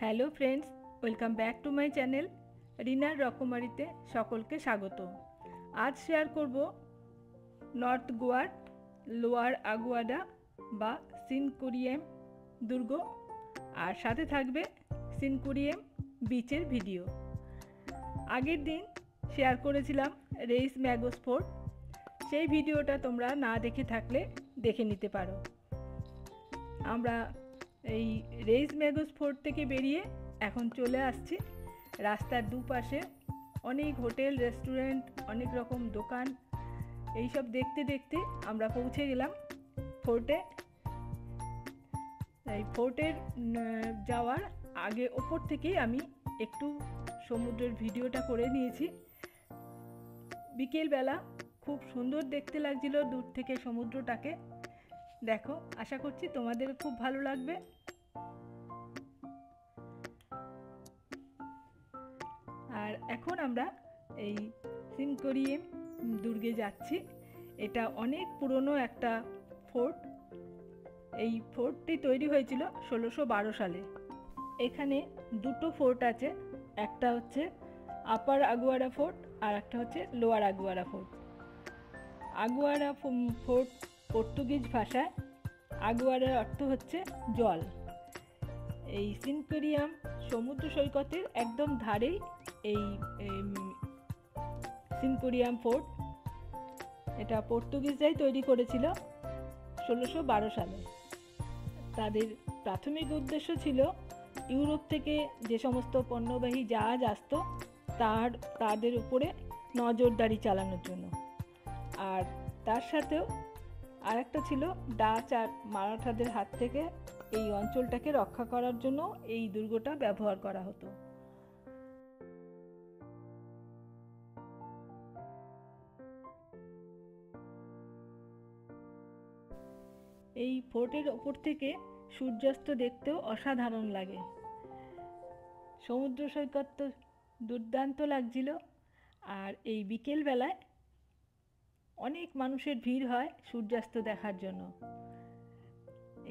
Hello friends, welcome back to my channel রিনার রকমারিতে সকলকে স্বাগত। আজ শেয়ার করব নর্থ গোয়ার লোয়ার আগুয়াডা বা সিনকুরিয়েম দুর্গ, আর সাথে থাকবে সিনকুরিয়েম বিচের ভিডিও। আগের দিন শেয়ার করেছিলাম রেইস ম্যাগোস ফোর্ট, সেই ভিডিওটা তোমরা না দেখে থাকলে দেখে নিতে পারো। আমরা এই রেইস ম্যাগোস ফোর্ট থেকে বেরিয়ে এখন চলে আসছি রাস্তার দুপাশে অনেক হোটেল, রেস্টুরেন্ট, অনেক রকম দোকান, এইসব দেখতে দেখতে আমরা পৌঁছে গেলাম ফোর্টে। এই ফোর্টের যাওয়ার আগে ওপর থেকেই আমি একটু সমুদ্রের ভিডিওটা করে নিয়েছি। বিকেলবেলা খুব সুন্দর দেখতে লাগছিল দূর থেকে সমুদ্রটাকে। দেখো, আশা করছি তোমাদের খুব ভালো লাগবে। আর এখন আমরা এই সিনকুরিয়েম দুর্গে যাচ্ছি। এটা অনেক পুরনো একটা ফোর্ট। এই ফোর্টটি তৈরি হয়েছিল 1612 সালে। এখানে দুটো ফোর্ট আছে, একটা হচ্ছে আপার আগুয়ারা ফোর্ট আর একটা হচ্ছে লোয়ার আগুয়ারা ফোর্ট। আগুয়ারা ফোর্ট পর্তুগিজ ভাষায়, আগুয়ারার অর্থ হচ্ছে জল। এই সিনকুরিয়াম সমুদ্র সৈকতের একদম ধারেই এই সিনকুরিয়াম ফোর্ট। এটা পর্তুগিজরাই তৈরি করেছিল 1612 সালে। তাদের প্রাথমিক উদ্দেশ্য ছিল ইউরোপ থেকে যে সমস্ত পণ্যবাহী জাহাজ আসতো তাদের উপরে নজরদারি চালানোর জন্য। আর তার সাথেও আরেকটা ছিল ডাচ আর মারাঠাদের হাত থেকে এই অঞ্চলটাকে রক্ষা করার জন্য এই দুর্গটা ব্যবহার করা হতো। এই ফোর্টের ওপর থেকে সূর্যাস্ত দেখতেও অসাধারণ লাগে। সমুদ্র সৈকত তো দুর্দান্ত লাগছিল। আর এই বিকেলবেলায় অনেক মানুষের ভিড় হয় সূর্যাস্ত দেখার জন্য।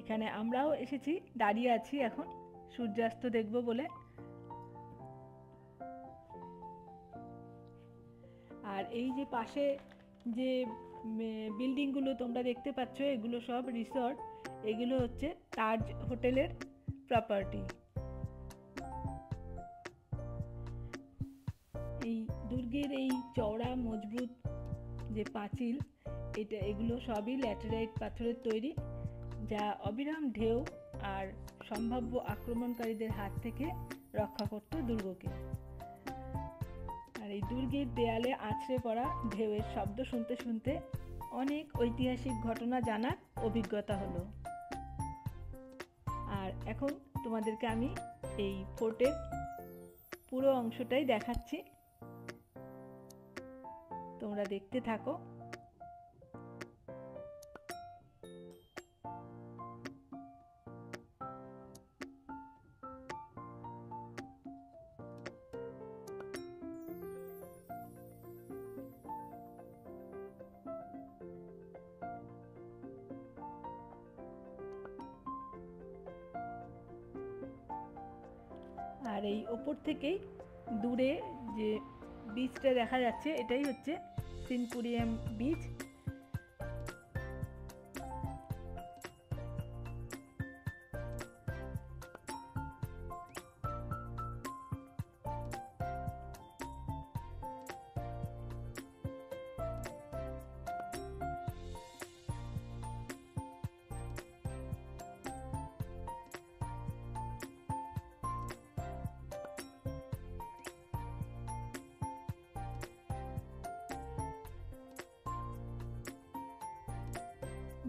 এখানে আমরাও এসেছি, দাঁড়িয়ে আছি এখন সূর্যাস্ত দেখব বলে। আর এই যে পাশে যে বিল্ডিংগুলো তোমরা দেখতে পাচ্ছ, এগুলো সব রিসর্ট। এগুলো হচ্ছে তাজ হোটেলের প্রপার্টি। এই দুর্গের এই চওড়া মজবুত যে পাঁচিল, এগুলো সবই ল্যাটেরাইট পাথরের তৈরি, যা অবিরাম ঢেউ আর সম্ভাব্য আক্রমণকারীদের হাত থেকে রক্ষা করত দুর্গকে। আর এই দুর্গের দেয়ালে আছড়ে পড়া ঢেউয়ের শব্দ শুনতে শুনতে অনেক ঐতিহাসিক ঘটনা জানার অভিজ্ঞতা হলো। আর এখন তোমাদেরকে আমি এই ফোর্টের পুরো অংশটাই দেখাচ্ছি, তোমরা দেখতে থাকো। আর এই ওপর থেকেই দূরে যে বিচটা দেখা যাচ্ছে, এটাই হচ্ছে সিনকুরিয়াম বিচ।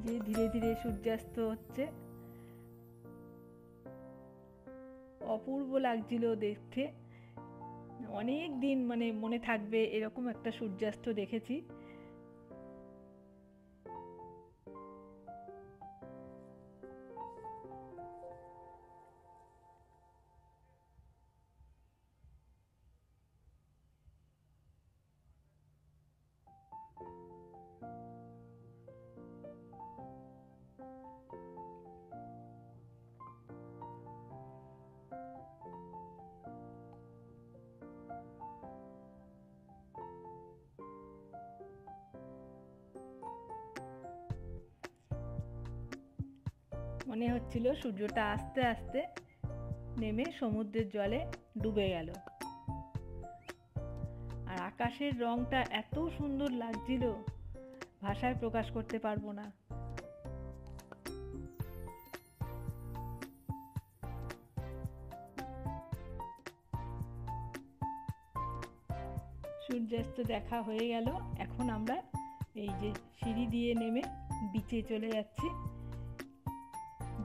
যে ধীরে ধীরে সূর্যাস্ত হচ্ছে, অপূর্ব লাগছিল দেখতে। অনেক দিন মনে থাকবে এরকম একটা সূর্যাস্ত দেখেছি। মনে হচ্ছিল সূর্যটা আস্তে আস্তে নেমে সমুদ্রের জলে ডুবে গেল। আর আকাশের রংটা এত সুন্দর লাগছিল, ভাষায় প্রকাশ করতে পারবো না। সূর্যাস্ত দেখা হয়ে গেল। এখন আমরা এই যে সিঁড়ি দিয়ে নেমে বিচে চলে যাচ্ছি।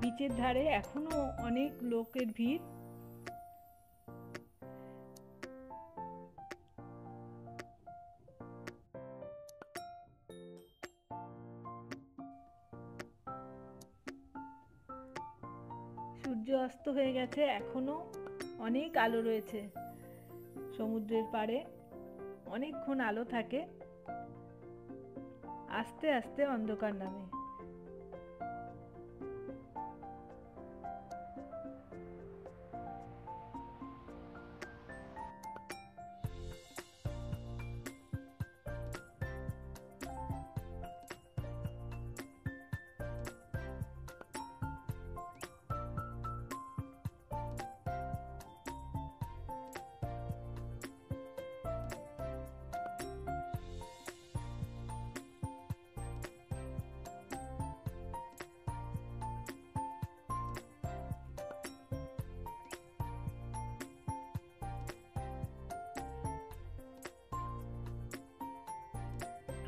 বিচের ধারে এখনো অনেক লোকের ভিড়। সূর্য অস্ত হয়ে গেছে, এখনো অনেক আলো রয়েছে। সমুদ্রের পাড়ে অনেকক্ষণ আলো থাকে, আস্তে আস্তে অন্ধকার নামে।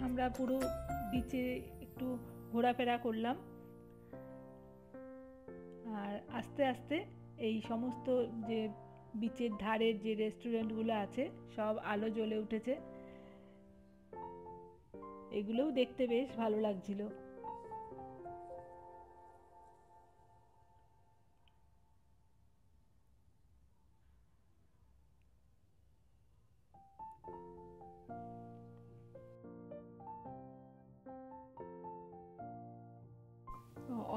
আমরা পুরো বিচে একটু ঘোরাফেরা করলাম, আর আস্তে আস্তে এই সমস্ত যে বিচের ধারের যে রেস্টুরেন্টগুলো আছে সব আলো জ্বলে উঠেছে। এগুলোও দেখতে বেশ ভালো লাগছিল।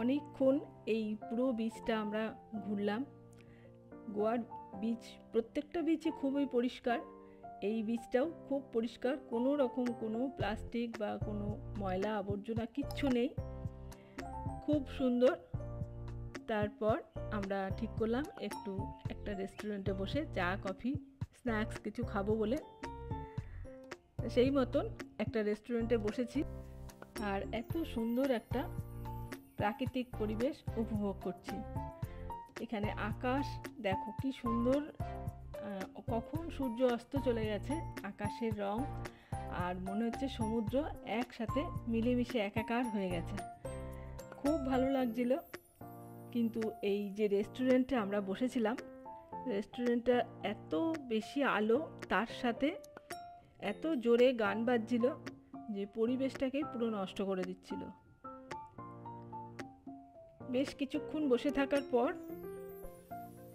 অনেকক্ষণ এই পুরো বিচটা আমরা ঘুরলাম। গোয়ার বিচ, প্রত্যেকটা বিচই খুবই পরিষ্কার। এই বিচটাও খুব পরিষ্কার, কোনো রকম কোনো প্লাস্টিক বা কোনো ময়লা আবর্জনা কিচ্ছু নেই, খুব সুন্দর। তারপর আমরা ঠিক করলাম একটা রেস্টুরেন্টে বসে চা কফি স্ন্যাক্স কিছু খাবো বলে। সেই মতন একটা রেস্টুরেন্টে বসেছি, আর এত সুন্দর একটা প্রাকৃতিক পরিবেশ উপভোগ করছি। এখানে আকাশ দেখো কি সুন্দর, কখন সূর্য অস্ত চলে গেছে, আকাশের রং আর মনে হচ্ছে সমুদ্র একসাথে মিলেমিশে একাকার হয়ে গেছে, খুব ভালো লাগছিল। কিন্তু এই যে রেস্টুরেন্টে আমরা বসেছিলাম, রেস্টুরেন্টটা এত বেশি আলো, তার সাথে এত জোরে গান বাজছিল যে পরিবেশটাকে পুরো নষ্ট করে দিচ্ছিল। বেশ কিছুক্ষণ বসে থাকার পর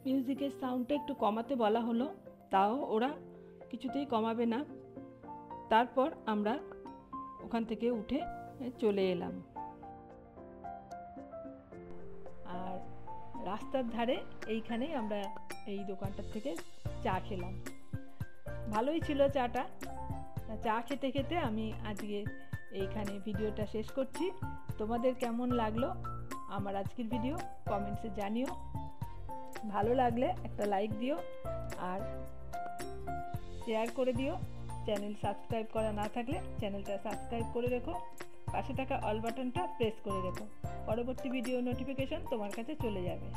মিউজিকের সাউন্ডটা একটু কমাতে বলা হলো, তাও ওরা কিছুতেই কমাবে না। তারপর আমরা ওখান থেকে উঠে চলে এলাম। আর রাস্তার ধারে এইখানেই আমরা এই দোকানটার থেকে চা খেলাম, ভালোই ছিল চাটা। চা খেতে খেতে আমি আজকে এইখানে ভিডিওটা শেষ করছি। তোমাদের কেমন লাগলো আমার আজকের ভিডিও কমেন্টসে জানিও। ভালো লাগলে একটা লাইক দিও আর শেয়ার করে দিও। চ্যানেল সাবস্ক্রাইব করা না থাকলে চ্যানেলটা সাবস্ক্রাইব করে রেখো, পাশে থাকা অল বাটনটা প্রেস করে রেখো, পরবর্তী ভিডিও নোটিফিকেশন তোমার কাছে চলে যাবে।